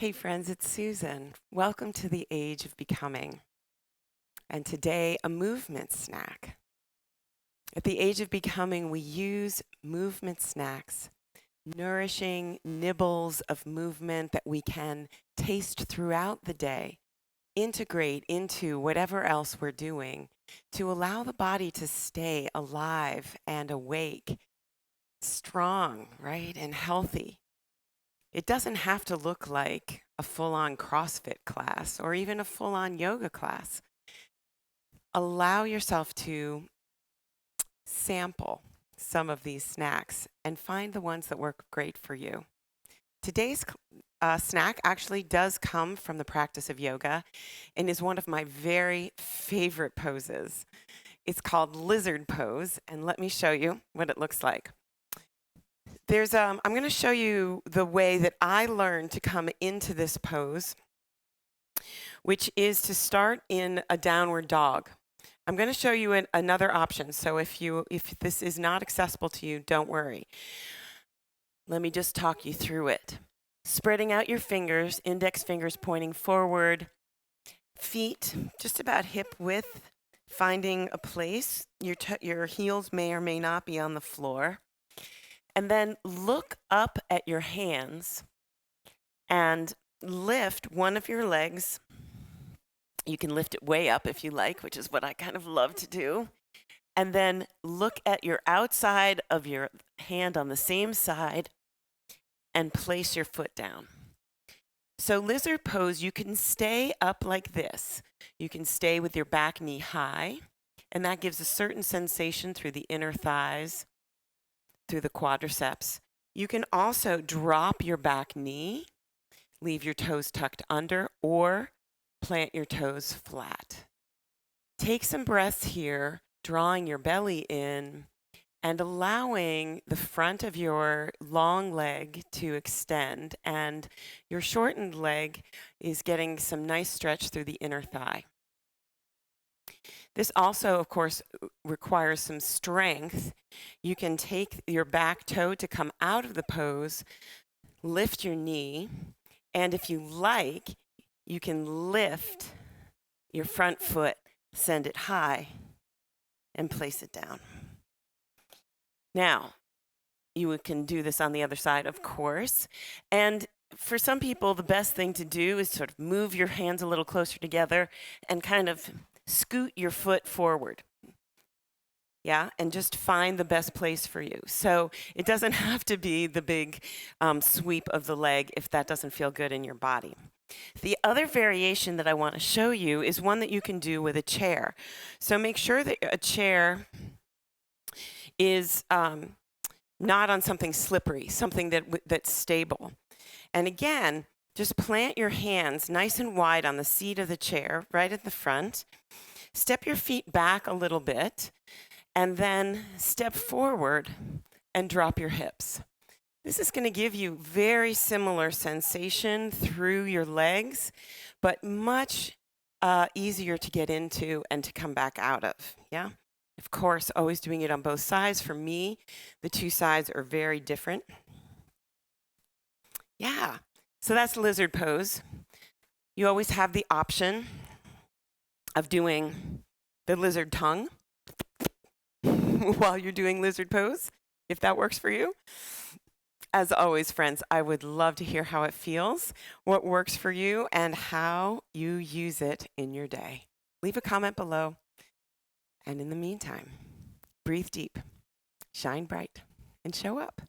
Hey friends, it's Susan. Welcome to the Age of Becoming. And today, a movement snack. At the Age of Becoming, we use movement snacks, nourishing nibbles of movement that we can taste throughout the day, integrate into whatever else we're doing to allow the body to stay alive and awake, strong, right, and healthy. It doesn't have to look like a full-on CrossFit class or even a full-on yoga class. Allow yourself to sample some of these snacks and find the ones that work great for you. Today's snack actually does come from the practice of yoga and is one of my very favorite poses. It's called lizard pose, and let me show you what it looks like. I'm going to show you the way that I learned to come into this pose, which is to start in a downward dog. I'm going to show you another option. So if this is not accessible to you, don't worry. Let me just talk you through it. Spreading out your fingers, index fingers pointing forward, feet just about hip width, finding a place. Your heels may or may not be on the floor. And then look up at your hands and lift one of your legs. You can lift it way up if you like, which is what I kind of love to do. And then look at your outside of your hand on the same side and place your foot down. So lizard pose, you can stay up like this. You can stay with your back knee high, and that gives a certain sensation through the inner thighs, through the quadriceps. You can also drop your back knee, leave your toes tucked under, or plant your toes flat. Take some breaths here, drawing your belly in and allowing the front of your long leg to extend, and your shortened leg is getting some nice stretch through the inner thigh. This also, of course, requires some strength. You can take your back toe to come out of the pose, lift your knee, and if you like, you can lift your front foot, send it high, and place it down. Now, you can do this on the other side, of course, and for some people, the best thing to do is sort of move your hands a little closer together and kind of scoot your foot forward. Yeah, and just find the best place for you. So it doesn't have to be the big sweep of the leg if that doesn't feel good in your body. The other variation that I want to show you is one that you can do with a chair. So make sure that a chair is not on something slippery, something that's stable. And again, just plant your hands nice and wide on the seat of the chair, right at the front. Step your feet back a little bit, and then step forward and drop your hips. This is going to give you very similar sensation through your legs, but much easier to get into and to come back out of. Yeah? Of course, always doing it on both sides. For me, the two sides are very different. Yeah. So that's lizard pose. You always have the option of doing the lizard tongue while you're doing lizard pose, if that works for you. As always, friends, I would love to hear how it feels, what works for you, and how you use it in your day. Leave a comment below. And in the meantime, breathe deep, shine bright, and show up.